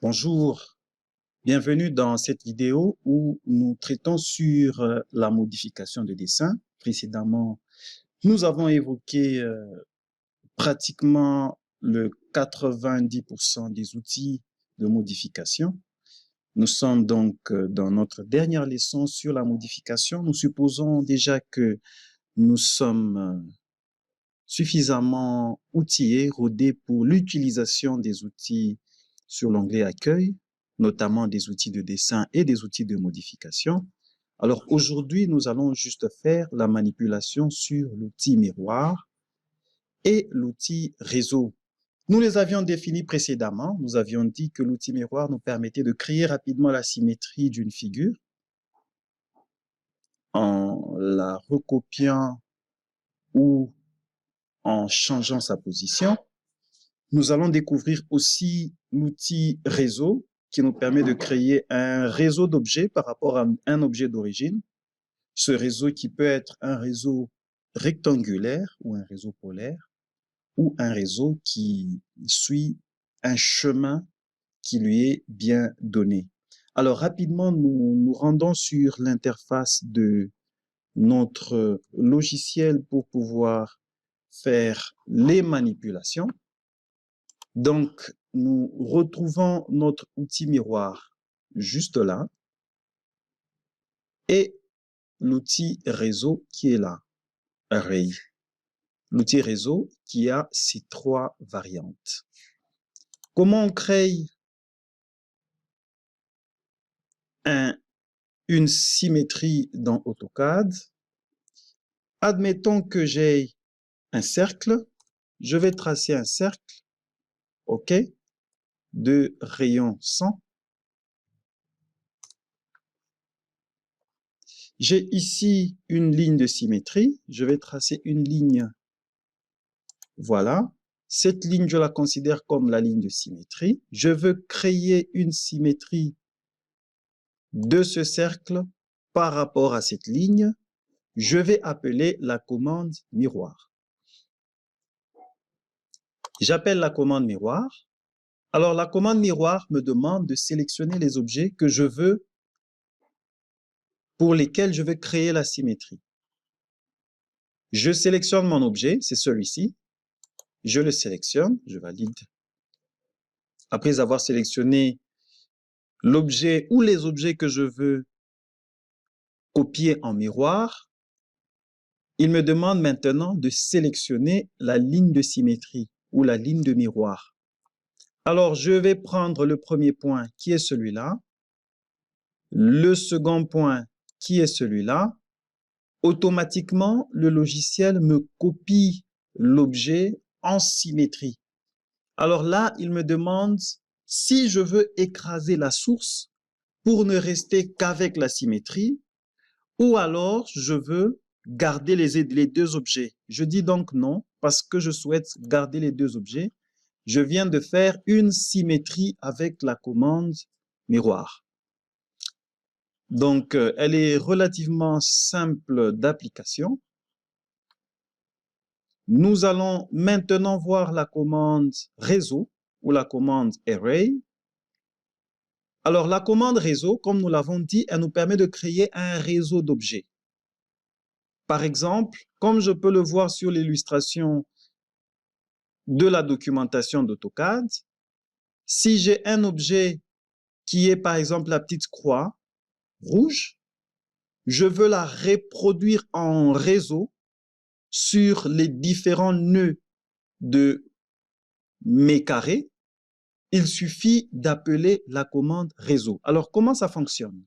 Bonjour, bienvenue dans cette vidéo où nous traitons sur la modification de dessin. Précédemment, nous avons évoqué pratiquement le 90% des outils de modification. Nous sommes donc dans notre dernière leçon sur la modification. Nous supposons déjà que nous sommes suffisamment outillés, rodés pour l'utilisation des outils sur l'onglet Accueil, notamment des outils de dessin et des outils de modification. Alors aujourd'hui, nous allons juste faire la manipulation sur l'outil miroir et l'outil réseau. Nous les avions définis précédemment. Nous avions dit que l'outil miroir nous permettait de créer rapidement la symétrie d'une figure en la recopiant ou en changeant sa position. Nous allons découvrir aussi l'outil réseau qui nous permet de créer un réseau d'objets par rapport à un objet d'origine. Ce réseau qui peut être un réseau rectangulaire ou un réseau polaire ou un réseau qui suit un chemin qui lui est bien donné. Alors rapidement, nous nous rendons sur l'interface de notre logiciel pour pouvoir faire les manipulations. Donc, nous retrouvons notre outil miroir juste là et l'outil réseau qui est là, Array. L'outil réseau qui a ces trois variantes. Comment on crée une symétrie dans AutoCAD? Admettons que j'ai un cercle. Je vais tracer un cercle, OK, de rayon 100. J'ai ici une ligne de symétrie. Je vais tracer une ligne. Voilà. Cette ligne, je la considère comme la ligne de symétrie. Je veux créer une symétrie de ce cercle par rapport à cette ligne. Je vais appeler la commande miroir. J'appelle la commande miroir. Alors, la commande miroir me demande de sélectionner les objets que je veux, pour lesquels je veux créer la symétrie. Je sélectionne mon objet, c'est celui-ci. Je le sélectionne, je valide. Après avoir sélectionné l'objet ou les objets que je veux copier en miroir, il me demande maintenant de sélectionner la ligne de symétrie ou la ligne de miroir. Alors, je vais prendre le premier point qui est celui-là, le second point qui est celui-là. Automatiquement, le logiciel me copie l'objet en symétrie. Alors là, il me demande si je veux écraser la source pour ne rester qu'avec la symétrie, ou alors je veux garder les deux objets. Je dis donc non parce que je souhaite garder les deux objets. Je viens de faire une symétrie avec la commande miroir. Donc, elle est relativement simple d'application. Nous allons maintenant voir la commande réseau ou la commande array. Alors, la commande réseau, comme nous l'avons dit, elle nous permet de créer un réseau d'objets. Par exemple, comme je peux le voir sur l'illustration de la documentation d'AutoCAD, si j'ai un objet qui est par exemple la petite croix rouge, je veux la reproduire en réseau sur les différents nœuds de mes carrés. Il suffit d'appeler la commande réseau. Alors, comment ça fonctionne?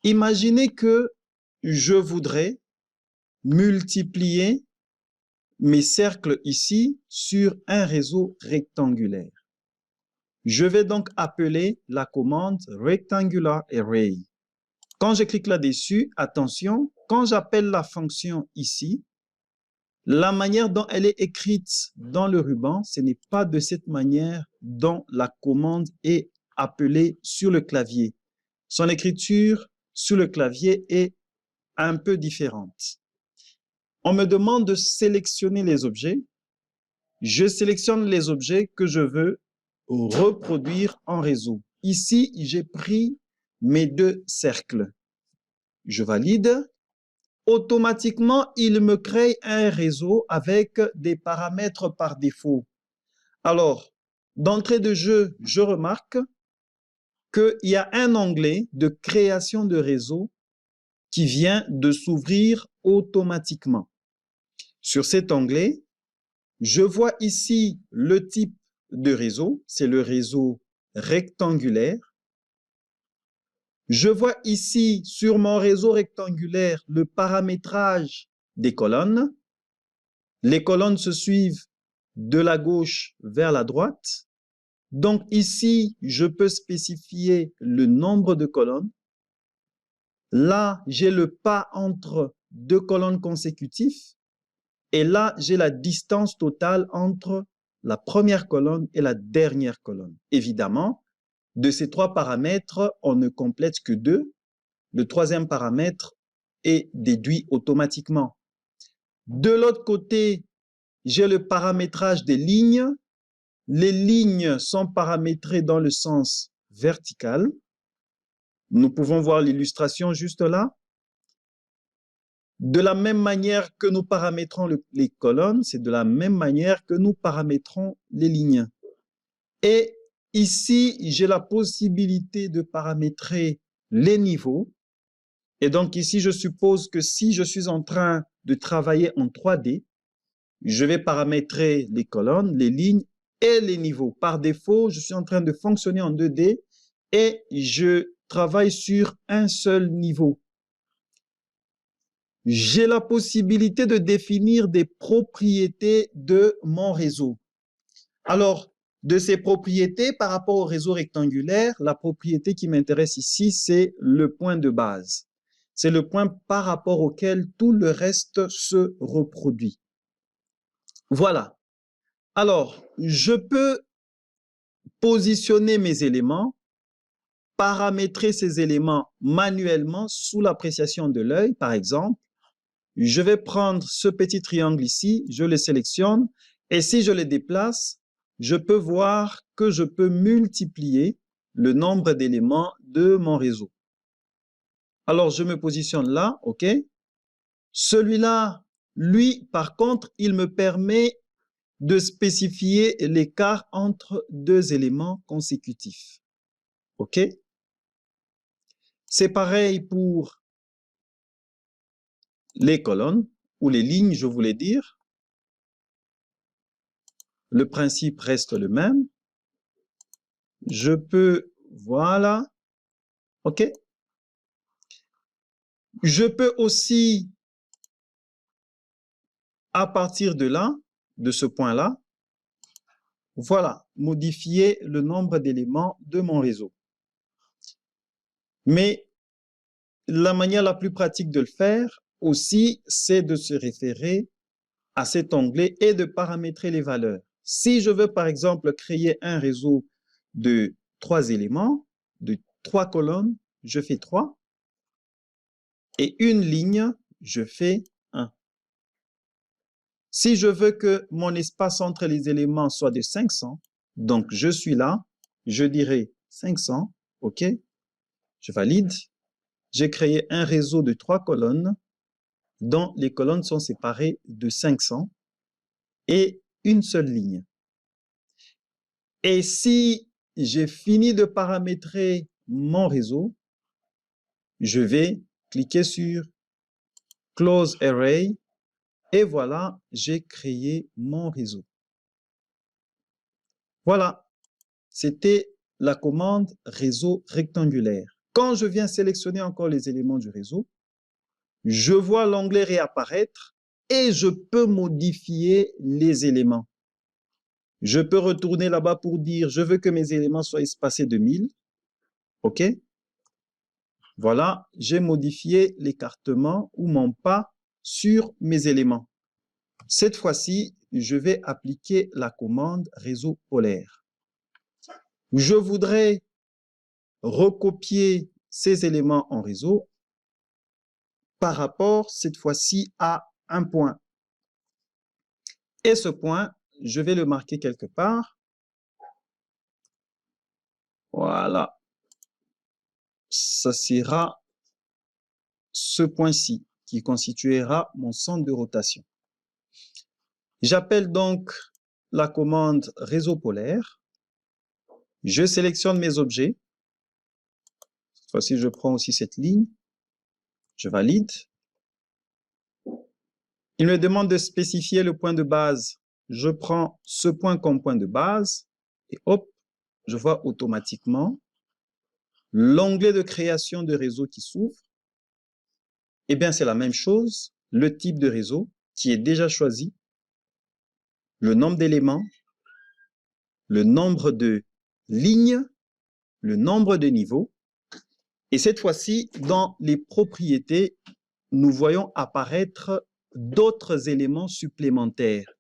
Imaginez que je voudrais multiplier mes cercles ici sur un réseau rectangulaire. Je vais donc appeler la commande rectangular array. Quand je clique là-dessus, attention, quand j'appelle la fonction ici, la manière dont elle est écrite dans le ruban, ce n'est pas de cette manière dont la commande est appelée sur le clavier. Son écriture sur le clavier est un peu différente. On me demande de sélectionner les objets. Je sélectionne les objets que je veux reproduire en réseau. Ici, j'ai pris mes deux cercles. Je valide. Automatiquement, il me crée un réseau avec des paramètres par défaut. Alors, d'entrée de jeu, je remarque qu'il y a un onglet de création de réseau qui vient de s'ouvrir automatiquement. Sur cet onglet, je vois ici le type de réseau, c'est le réseau rectangulaire. Je vois ici sur mon réseau rectangulaire le paramétrage des colonnes. Les colonnes se suivent de la gauche vers la droite. Donc ici, je peux spécifier le nombre de colonnes. Là, j'ai le pas entre deux colonnes consécutives. Et là, j'ai la distance totale entre la première colonne et la dernière colonne. Évidemment, de ces trois paramètres, on ne complète que deux. Le troisième paramètre est déduit automatiquement. De l'autre côté, j'ai le paramétrage des lignes. Les lignes sont paramétrées dans le sens vertical. Nous pouvons voir l'illustration juste là. De la même manière que nous paramétrons les colonnes, c'est de la même manière que nous paramétrons les lignes. Et ici, j'ai la possibilité de paramétrer les niveaux. Et donc ici, je suppose que si je suis en train de travailler en 3D, je vais paramétrer les colonnes, les lignes et les niveaux. Par défaut, je suis en train de fonctionner en 2D et je travaille sur un seul niveau. J'ai la possibilité de définir des propriétés de mon réseau. Alors, de ces propriétés, par rapport au réseau rectangulaire, la propriété qui m'intéresse ici, c'est le point de base. C'est le point par rapport auquel tout le reste se reproduit. Voilà. Alors, je peux positionner mes éléments, paramétrer ces éléments manuellement sous l'appréciation de l'œil, par exemple. Je vais prendre ce petit triangle ici, je le sélectionne, et si je le déplace, je peux voir que je peux multiplier le nombre d'éléments de mon réseau. Alors, je me positionne là, OK? Celui-là, lui, par contre, il me permet de spécifier l'écart entre deux éléments consécutifs. OK? C'est pareil pour les colonnes ou les lignes, je voulais dire. Le principe reste le même. Je peux, voilà, OK? Je peux aussi, à partir de là, de ce point-là, voilà, modifier le nombre d'éléments de mon réseau. Mais la manière la plus pratique de le faire aussi, c'est de se référer à cet onglet et de paramétrer les valeurs. Si je veux, par exemple, créer un réseau de 3 éléments, de 3 colonnes, je fais 3. Et une ligne, je fais 1. Si je veux que mon espace entre les éléments soit de 500, donc je suis là, je dirais 500, OK, je valide. J'ai créé un réseau de 3 colonnes dont les colonnes sont séparées de 500 et une seule ligne. Et si j'ai fini de paramétrer mon réseau, je vais cliquer sur Close Array et voilà, j'ai créé mon réseau. Voilà, c'était la commande réseau rectangulaire. Quand je viens sélectionner encore les éléments du réseau, je vois l'onglet réapparaître et je peux modifier les éléments. Je peux retourner là-bas pour dire, je veux que mes éléments soient espacés de 1000. OK? Voilà, j'ai modifié l'écartement ou mon pas sur mes éléments. Cette fois-ci, je vais appliquer la commande réseau polaire. Je voudrais recopier ces éléments en réseau par rapport, cette fois-ci, à un point. Et ce point, je vais le marquer quelque part. Voilà. Ça sera ce point-ci qui constituera mon centre de rotation. J'appelle donc la commande réseau polaire. Je sélectionne mes objets. Cette fois-ci, je prends aussi cette ligne. Je valide. Il me demande de spécifier le point de base. Je prends ce point comme point de base et hop, je vois automatiquement l'onglet de création de réseau qui s'ouvre. Eh bien, c'est la même chose. Le type de réseau qui est déjà choisi, le nombre d'éléments, le nombre de lignes, le nombre de niveaux. Et cette fois-ci, dans les propriétés, nous voyons apparaître d'autres éléments supplémentaires.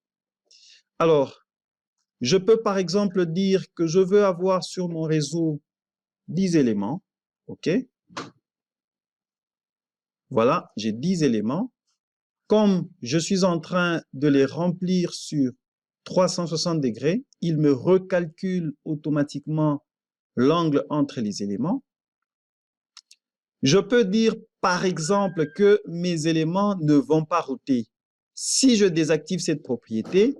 Alors, je peux par exemple dire que je veux avoir sur mon réseau 10 éléments. OK? Voilà, j'ai 10 éléments. Comme je suis en train de les remplir sur 360 degrés, il me recalcule automatiquement l'angle entre les éléments. Je peux dire, par exemple, que mes éléments ne vont pas router. Si je désactive cette propriété,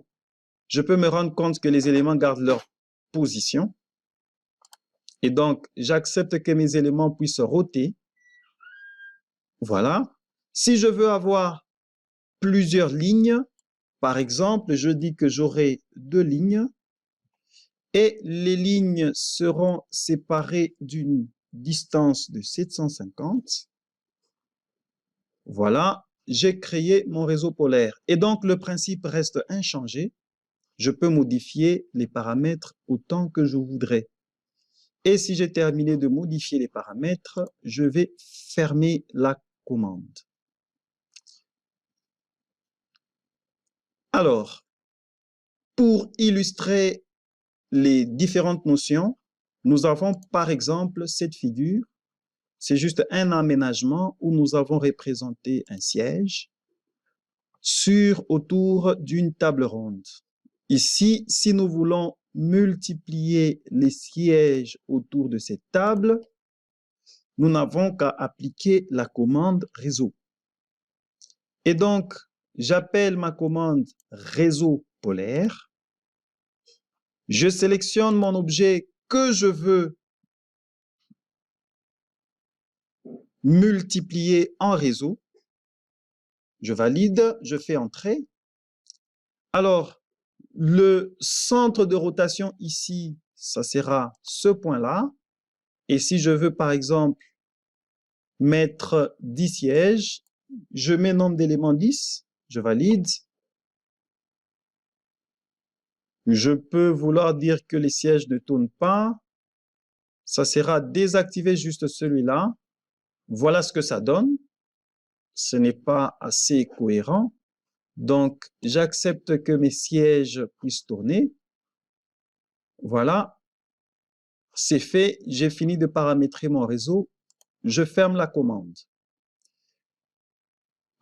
je peux me rendre compte que les éléments gardent leur position. Et donc, j'accepte que mes éléments puissent router. Voilà. Si je veux avoir plusieurs lignes, par exemple, je dis que j'aurai 2 lignes et les lignes seront séparées d'une distance de 750. Voilà, j'ai créé mon réseau polaire. Et donc, le principe reste inchangé. Je peux modifier les paramètres autant que je voudrais. Et si j'ai terminé de modifier les paramètres, je vais fermer la commande. Alors, pour illustrer les différentes notions, nous avons par exemple cette figure. C'est juste un aménagement où nous avons représenté un siège autour d'une table ronde. Ici, si nous voulons multiplier les sièges autour de cette table, nous n'avons qu'à appliquer la commande réseau. Et donc, j'appelle ma commande réseau polaire. Je sélectionne mon objet que je veux multiplier en réseau. Je valide, je fais entrer. Alors, le centre de rotation ici, ça sera ce point-là. Et si je veux, par exemple, mettre 10 sièges, je mets nombre d'éléments 10, je valide. Je peux vouloir dire que les sièges ne tournent pas. Ça sera désactiver juste celui-là. Voilà ce que ça donne. Ce n'est pas assez cohérent. Donc, j'accepte que mes sièges puissent tourner. Voilà. C'est fait. J'ai fini de paramétrer mon réseau. Je ferme la commande.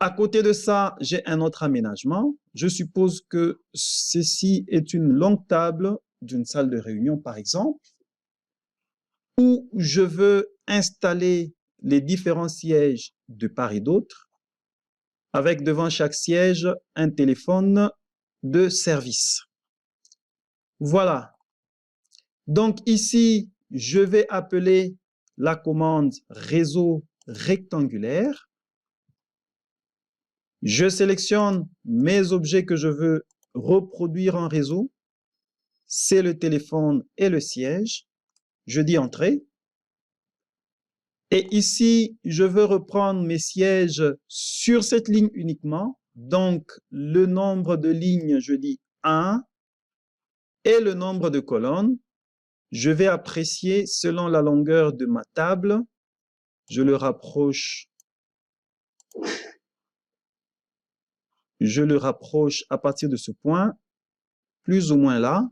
À côté de ça, j'ai un autre aménagement. Je suppose que ceci est une longue table d'une salle de réunion, par exemple, où je veux installer les différents sièges de part et d'autre, avec devant chaque siège un téléphone de service. Voilà. Donc ici, je vais appeler la commande réseau rectangulaire. Je sélectionne mes objets que je veux reproduire en réseau. C'est le téléphone et le siège. Je dis entrée. Et ici, je veux reprendre mes sièges sur cette ligne uniquement. Donc, le nombre de lignes, je dis 1. Et le nombre de colonnes, je vais apprécier selon la longueur de ma table. Je le rapproche. Je le rapproche à partir de ce point, plus ou moins là.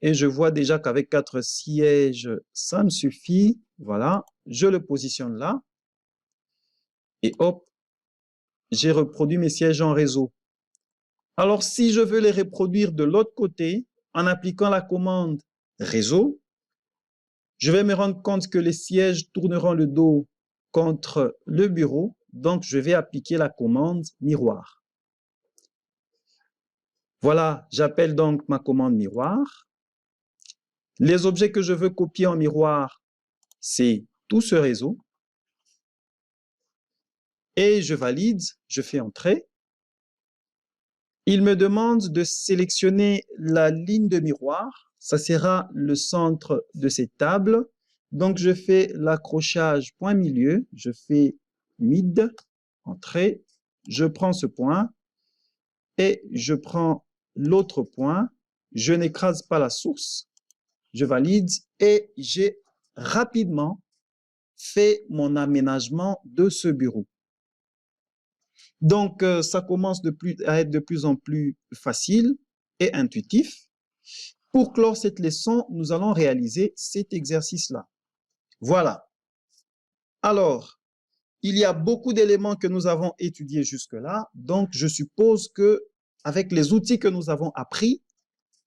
Et je vois déjà qu'avec 4 sièges, ça me suffit. Voilà, je le positionne là. Et hop, j'ai reproduit mes sièges en réseau. Alors, si je veux les reproduire de l'autre côté, en appliquant la commande réseau, Je vais me rendre compte que les sièges tourneront le dos contre le bureau, donc je vais appliquer la commande miroir. Voilà, j'appelle donc ma commande miroir. Les objets que je veux copier en miroir, c'est tout ce réseau. Et je valide, je fais entrer. Il me demande de sélectionner la ligne de miroir. Ça sera le centre de cette table. Donc, je fais l'accrochage point milieu. Je fais mid, entrée. Je prends ce point et je prends l'autre point. Je n'écrase pas la source. Je valide et j'ai rapidement fait mon aménagement de ce bureau. Donc, ça commence à être de plus en plus facile et intuitif. Pour clore cette leçon, nous allons réaliser cet exercice-là. Voilà. Alors, il y a beaucoup d'éléments que nous avons étudiés jusque-là. Donc, je suppose que avec les outils que nous avons appris,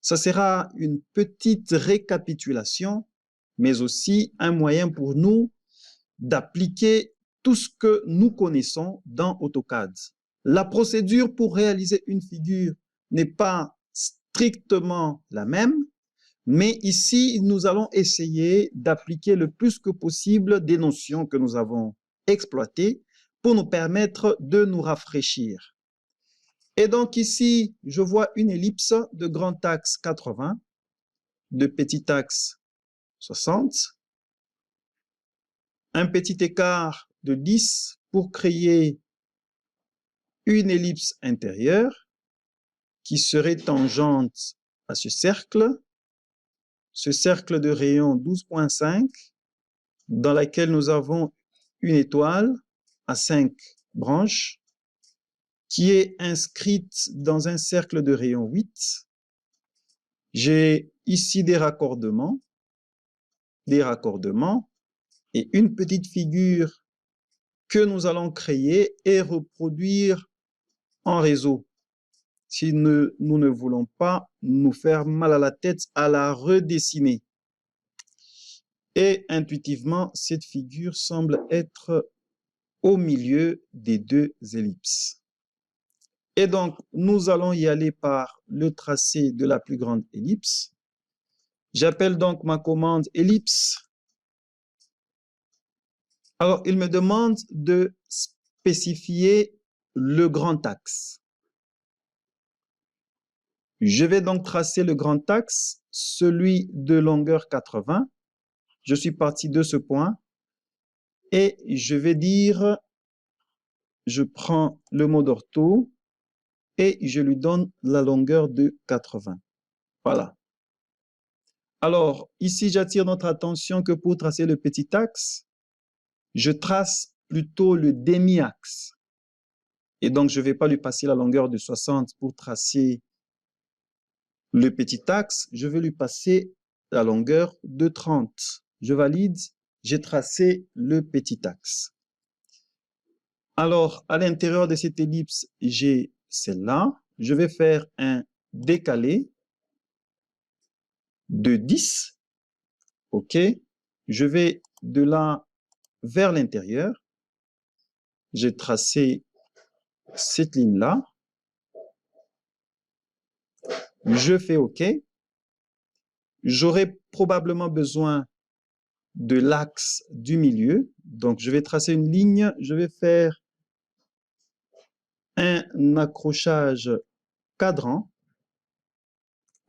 ça sera une petite récapitulation, mais aussi un moyen pour nous d'appliquer tout ce que nous connaissons dans AutoCAD. La procédure pour réaliser une figure n'est pas strictement la même, mais ici, nous allons essayer d'appliquer le plus que possible des notions que nous avons exploitées pour nous permettre de nous rafraîchir. Et donc ici, je vois une ellipse de grand axe 80, de petit axe 60, un petit écart de 10 pour créer une ellipse intérieure qui serait tangente à ce cercle de rayon 12,5 dans laquelle nous avons une étoile à 5 branches qui est inscrite dans un cercle de rayon 8. J'ai ici des raccordements et une petite figure que nous allons créer et reproduire en réseau. Si nous ne voulons pas nous faire mal à la tête à la redessiner. Et intuitivement, cette figure semble être au milieu des deux ellipses. Et donc, nous allons y aller par le tracé de la plus grande ellipse. J'appelle donc ma commande ellipse. Alors, il me demande de spécifier le grand axe. Je vais donc tracer le grand axe, celui de longueur 80. Je suis parti de ce point et je vais dire, je prends le mode ortho et je lui donne la longueur de 80. Voilà. Alors, ici, j'attire notre attention que pour tracer le petit axe, je trace plutôt le demi-axe. Et donc, je ne vais pas lui passer la longueur de 60 pour tracer le petit axe. Je vais lui passer la longueur de 30. Je valide, j'ai tracé le petit axe. Alors, à l'intérieur de cette ellipse, j'ai celle-là. Je vais faire un décalé de 10. OK. Je vais de là vers l'intérieur. J'ai tracé cette ligne-là. Je fais OK. J'aurai probablement besoin de l'axe du milieu. Donc, je vais tracer une ligne. Je vais faire un accrochage cadran.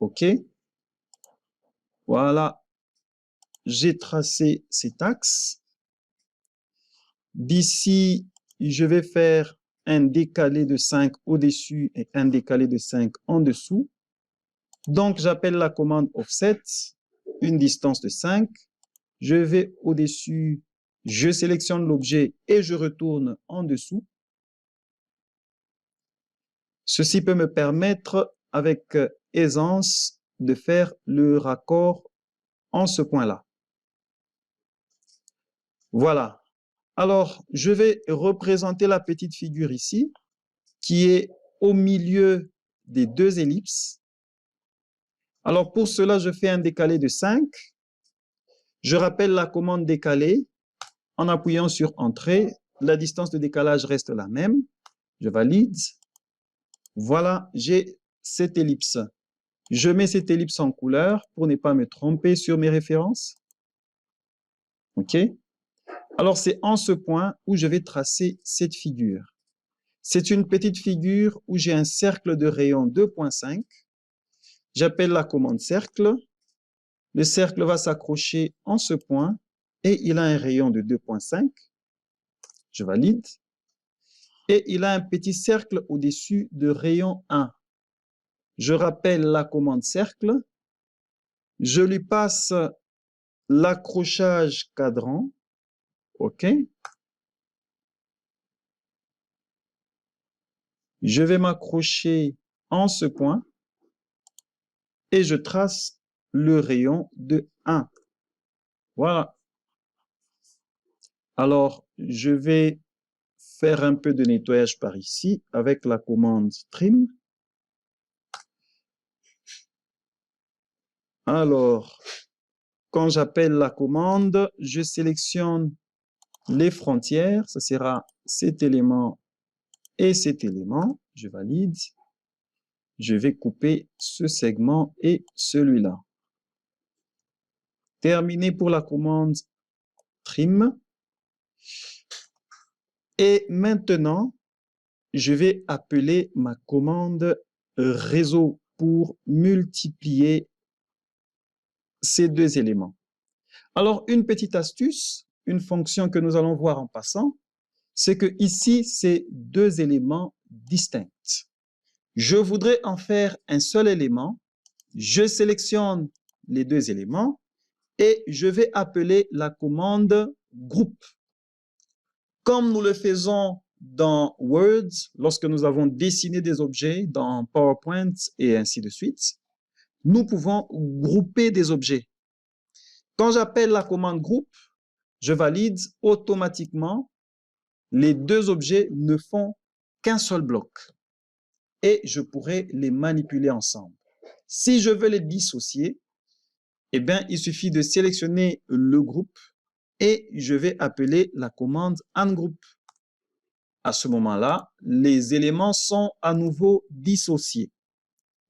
OK. Voilà. J'ai tracé cet axe. D'ici, je vais faire un décalé de 5 au-dessus et un décalé de 5 en dessous. Donc, j'appelle la commande offset, une distance de 5. Je vais au-dessus, je sélectionne l'objet et je retourne en dessous. Ceci peut me permettre avec aisance de faire le raccord en ce point-là. Voilà. Alors, je vais représenter la petite figure ici, qui est au milieu des deux ellipses. Alors, pour cela, je fais un décalé de 5. Je rappelle la commande décalée en appuyant sur Entrée. La distance de décalage reste la même. Je valide. Voilà, j'ai cette ellipse. Je mets cette ellipse en couleur pour ne pas me tromper sur mes références. OK? Alors, c'est en ce point où je vais tracer cette figure. C'est une petite figure où j'ai un cercle de rayon 2.5. J'appelle la commande cercle. Le cercle va s'accrocher en ce point et il a un rayon de 2.5. Je valide. Et il a un petit cercle au-dessus de rayon 1. Je rappelle la commande cercle. Je lui passe l'accrochage cadran. OK. Je vais m'accrocher en ce point et je trace le rayon de 1. Voilà. Alors, je vais faire un peu de nettoyage par ici avec la commande trim. Alors, quand j'appelle la commande, je sélectionne les frontières. Ce sera cet élément et cet élément. Je valide. Je vais couper ce segment et celui-là. Terminé pour la commande trim. Et maintenant, je vais appeler ma commande réseau pour multiplier ces deux éléments. Alors, une petite astuce, une fonction que nous allons voir en passant, c'est que ici, c'est deux éléments distincts. Je voudrais en faire un seul élément. Je sélectionne les deux éléments et je vais appeler la commande groupe. Comme nous le faisons dans Word, lorsque nous avons dessiné des objets dans PowerPoint et ainsi de suite, nous pouvons grouper des objets. Quand j'appelle la commande groupe, je valide automatiquement. Les deux objets ne font qu'un seul bloc et je pourrais les manipuler ensemble. Si je veux les dissocier, eh bien, il suffit de sélectionner le groupe et je vais appeler la commande ungroup. À ce moment-là, les éléments sont à nouveau dissociés.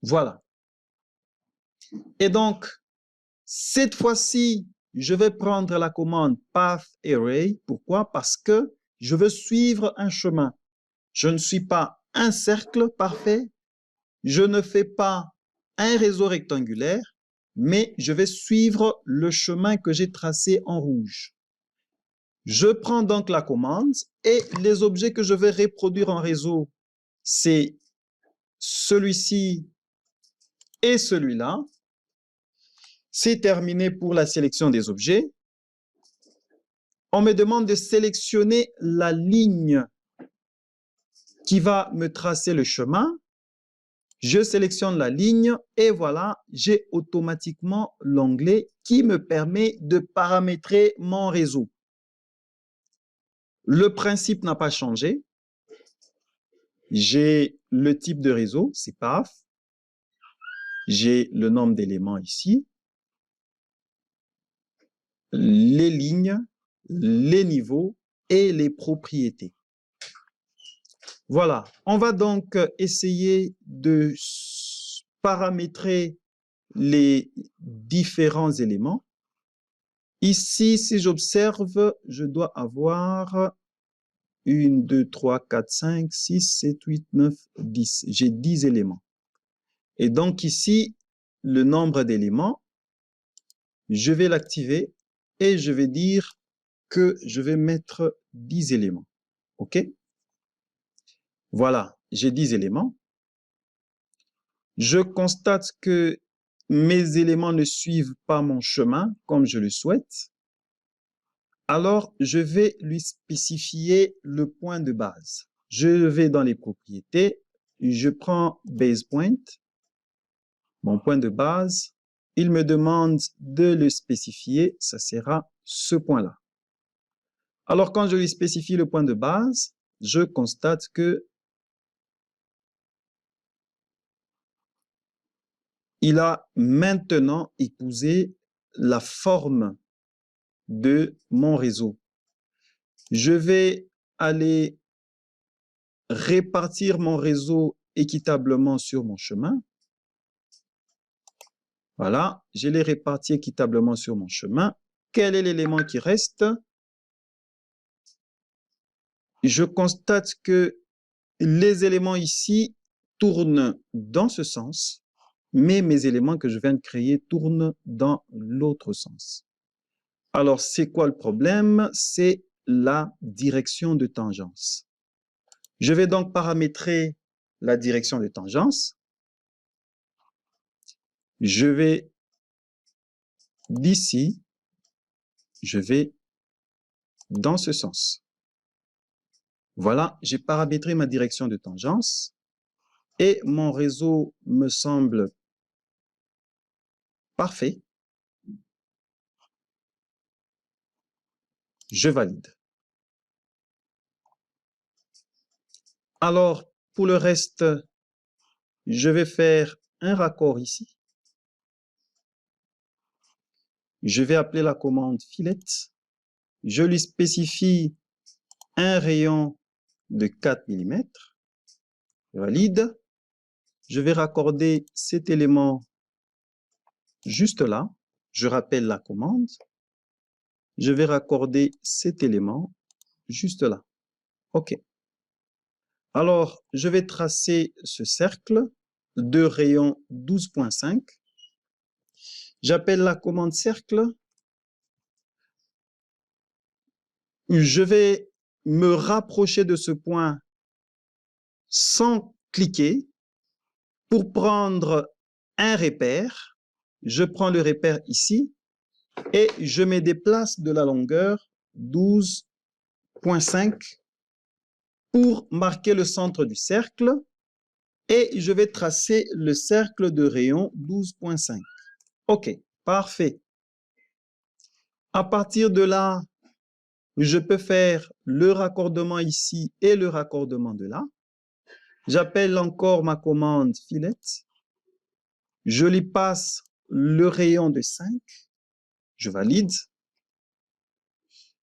Voilà. Et donc, cette fois-ci, je vais prendre la commande path array. Pourquoi? Parce que je veux suivre un chemin. Je ne suis pas un cercle parfait. Je ne fais pas un réseau rectangulaire, mais je vais suivre le chemin que j'ai tracé en rouge. Je prends donc la commande et les objets que je vais reproduire en réseau, c'est celui-ci et celui-là. C'est terminé pour la sélection des objets. On me demande de sélectionner la ligne qui va me tracer le chemin. Je sélectionne la ligne et voilà, j'ai automatiquement l'onglet qui me permet de paramétrer mon réseau. Le principe n'a pas changé. J'ai le type de réseau, c'est path. J'ai le nombre d'éléments ici. Les lignes, les niveaux et les propriétés. Voilà, on va donc essayer de paramétrer les différents éléments. Ici, si j'observe, je dois avoir 1, 2, 3, 4, 5, 6, 7, 8, 9, 10. J'ai 10 éléments. Et donc ici, le nombre d'éléments, je vais l'activer et je vais dire que je vais mettre 10 éléments. OK? Voilà, j'ai 10 éléments. Je constate que mes éléments ne suivent pas mon chemin comme je le souhaite. Alors, je vais lui spécifier le point de base. Je vais dans les propriétés, je prends base point, mon point de base. Il me demande de le spécifier, ça sera ce point-là. Alors, quand je lui spécifie le point de base, je constate que il a maintenant épousé la forme de mon réseau. Je vais aller répartir mon réseau équitablement sur mon chemin. Voilà, je l'ai réparti équitablement sur mon chemin. Quel est l'élément qui reste? Je constate que les éléments ici tournent dans ce sens, mais mes éléments que je viens de créer tournent dans l'autre sens. Alors, c'est quoi le problème? C'est la direction de tangence. Je vais donc paramétrer la direction de tangence. Je vais d'ici, je vais dans ce sens. Voilà, j'ai paramétré ma direction de tangence et mon réseau me semble parfait. Je valide. Alors, pour le reste, je vais faire un raccord ici. Je vais appeler la commande filet. Je lui spécifie un rayon de 4 mm. Je valide. Je vais raccorder cet élément juste là. Je rappelle la commande. Je vais raccorder cet élément juste là. OK. Alors, je vais tracer ce cercle de rayon 12.5. J'appelle la commande cercle. Je vais me rapprocher de ce point sans cliquer pour prendre un repère. Je prends le repère ici et je me déplace de la longueur 12.5 pour marquer le centre du cercle et je vais tracer le cercle de rayon 12.5. OK, parfait. À partir de là, je peux faire le raccordement ici et le raccordement de là. J'appelle encore ma commande filet. Je lui passe le rayon de 5. Je valide.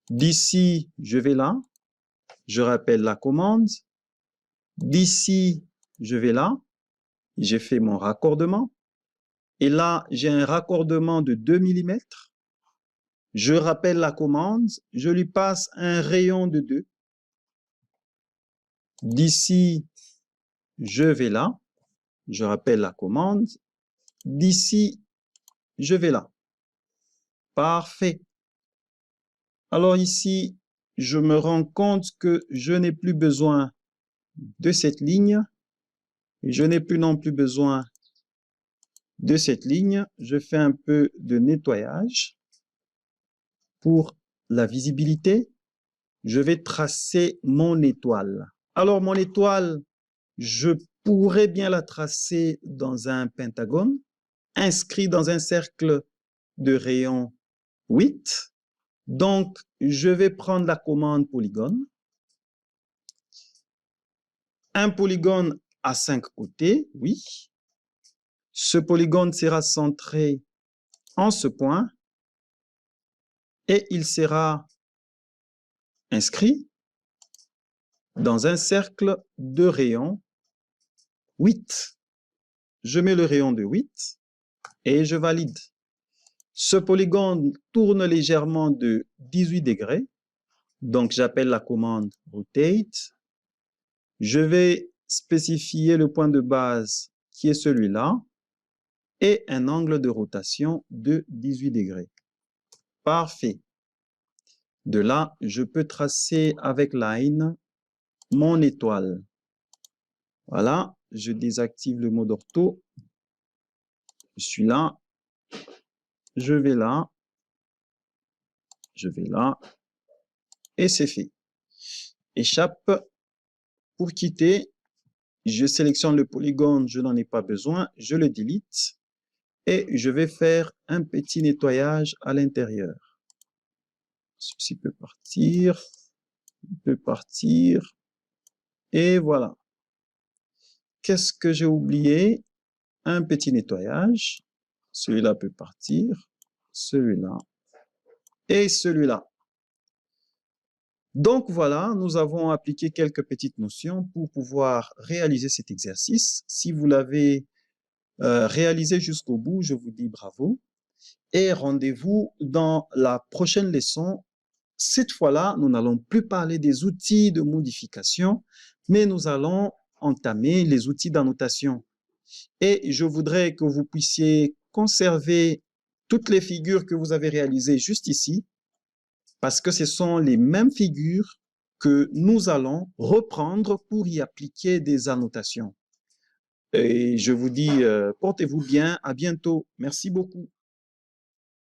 D'ici, je vais là. Je rappelle la commande. D'ici, je vais là. J'ai fait mon raccordement. Et là, j'ai un raccordement de 2 mm. Je rappelle la commande. Je lui passe un rayon de 2. D'ici, je vais là. Je rappelle la commande. D'ici, je vais là. Parfait. Alors ici, je me rends compte que je n'ai plus besoin de cette ligne. Je n'ai plus non plus besoin de cette ligne. Je fais un peu de nettoyage pour la visibilité. Je vais tracer mon étoile. Alors, mon étoile, je pourrais bien la tracer dans un pentagone, inscrit dans un cercle de rayon 8. Donc, je vais prendre la commande polygone. Un polygone à 5 côtés, oui. Ce polygone sera centré en ce point et il sera inscrit dans un cercle de rayon 8. Je mets le rayon de 8 et je valide. Ce polygone tourne légèrement de 18 degrés. Donc, j'appelle la commande rotate. Je vais spécifier le point de base qui est celui-là et un angle de rotation de 18 degrés. Parfait. De là, je peux tracer avec line mon étoile. Voilà, je désactive le mode ortho. Je suis là. Je vais là. Je vais là. Et c'est fait. Échappe. Pour quitter, je sélectionne le polygone, je n'en ai pas besoin. Je le delete. Et je vais faire un petit nettoyage à l'intérieur. Ceci peut partir. Il peut partir. Et voilà. Qu'est-ce que j'ai oublié? Un petit nettoyage. Celui-là peut partir. Celui-là. et celui-là. Donc voilà, nous avons appliqué quelques petites notions pour pouvoir réaliser cet exercice. Si vous l'avez réalisé jusqu'au bout, je vous dis bravo et rendez-vous dans la prochaine leçon. Cette fois-là, nous n'allons plus parler des outils de modification, mais nous allons entamer les outils d'annotation. Et je voudrais que vous puissiez conserver toutes les figures que vous avez réalisées juste ici, parce que ce sont les mêmes figures que nous allons reprendre pour y appliquer des annotations. Et je vous dis, portez-vous bien, à bientôt. Merci beaucoup.